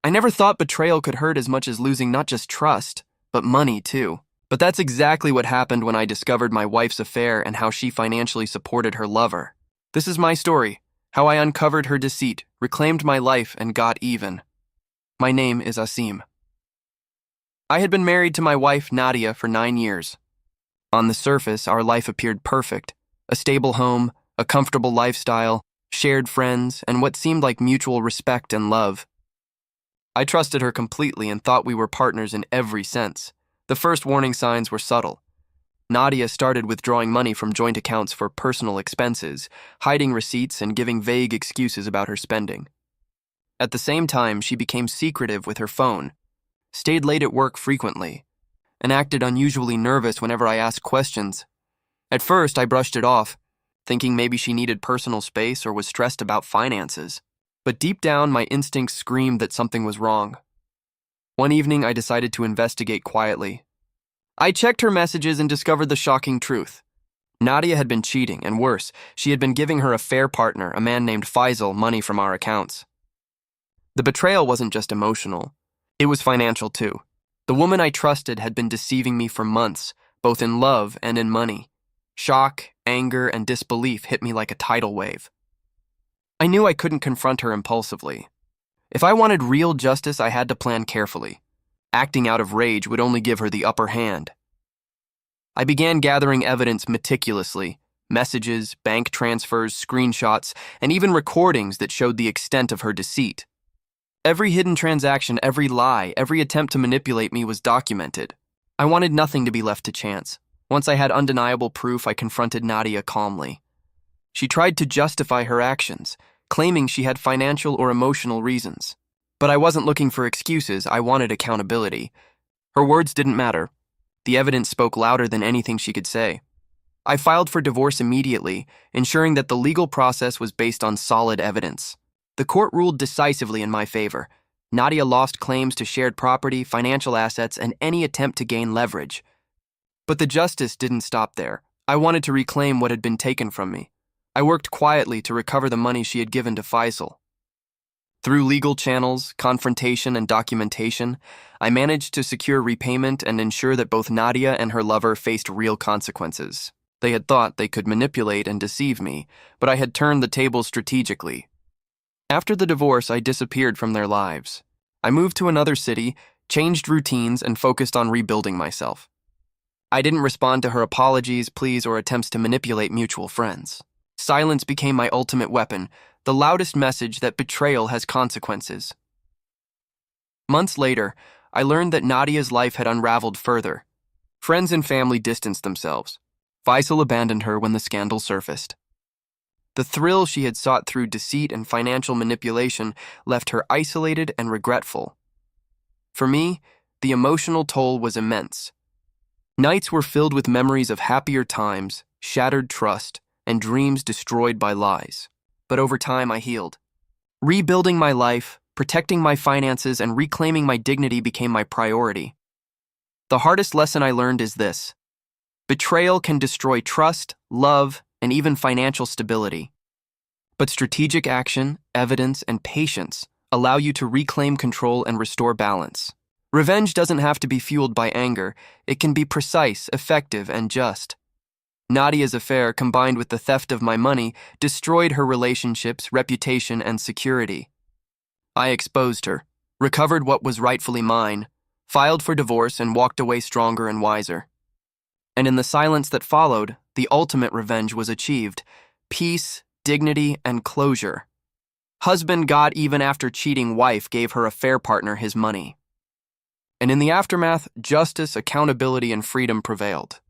I never thought betrayal could hurt as much as losing not just trust, but money too. But that's exactly what happened when I discovered my wife's affair and how she financially supported her lover. This is my story, how I uncovered her deceit, reclaimed my life, and got even. My name is Asim. I had been married to my wife, Nadia, for 9 years. On the surface, our life appeared perfect. A stable home, a comfortable lifestyle, shared friends, and what seemed like mutual respect and love. I trusted her completely and thought we were partners in every sense. The first warning signs were subtle. Nadia started withdrawing money from joint accounts for personal expenses, hiding receipts and giving vague excuses about her spending. At the same time, she became secretive with her phone, stayed late at work frequently, and acted unusually nervous whenever I asked questions. At first, I brushed it off, thinking maybe she needed personal space or was stressed about finances. But deep down, my instincts screamed that something was wrong. One evening, I decided to investigate quietly. I checked her messages and discovered the shocking truth. Nadia had been cheating, and worse, she had been giving her affair partner, a man named Faisal, money from our accounts. The betrayal wasn't just emotional. It was financial too. The woman I trusted had been deceiving me for months, both in love and in money. Shock, anger, and disbelief hit me like a tidal wave. I knew I couldn't confront her impulsively. If I wanted real justice, I had to plan carefully. Acting out of rage would only give her the upper hand. I began gathering evidence meticulously: messages, bank transfers, screenshots, and even recordings that showed the extent of her deceit. Every hidden transaction, every lie, every attempt to manipulate me was documented. I wanted nothing to be left to chance. Once I had undeniable proof, I confronted Nadia calmly. She tried to justify her actions, claiming she had financial or emotional reasons. But I wasn't looking for excuses, I wanted accountability. Her words didn't matter. The evidence spoke louder than anything she could say. I filed for divorce immediately, ensuring that the legal process was based on solid evidence. The court ruled decisively in my favor. Nadia lost claims to shared property, financial assets, and any attempt to gain leverage. But the justice didn't stop there. I wanted to reclaim what had been taken from me. I worked quietly to recover the money she had given to Faisal. Through legal channels, confrontation, and documentation, I managed to secure repayment and ensure that both Nadia and her lover faced real consequences. They had thought they could manipulate and deceive me, but I had turned the tables strategically. After the divorce, I disappeared from their lives. I moved to another city, changed routines, and focused on rebuilding myself. I didn't respond to her apologies, pleas, or attempts to manipulate mutual friends. Silence became my ultimate weapon, the loudest message that betrayal has consequences. Months later, I learned that Nadia's life had unraveled further. Friends and family distanced themselves. Faisal abandoned her when the scandal surfaced. The thrill she had sought through deceit and financial manipulation left her isolated and regretful. For me, the emotional toll was immense. Nights were filled with memories of happier times, shattered trust, and dreams destroyed by lies. But over time, I healed. Rebuilding my life, protecting my finances, and reclaiming my dignity became my priority. The hardest lesson I learned is this: betrayal can destroy trust, love, and even financial stability. But strategic action, evidence, and patience allow you to reclaim control and restore balance. Revenge doesn't have to be fueled by anger. It can be precise, effective, and just. Nadia's affair, combined with the theft of my money, destroyed her relationships, reputation, and security. I exposed her, recovered what was rightfully mine, filed for divorce, and walked away stronger and wiser. And in the silence that followed, the ultimate revenge was achieved: peace, dignity, and closure. Husband got even after cheating wife gave her affair partner his money. And in the aftermath, justice, accountability, and freedom prevailed.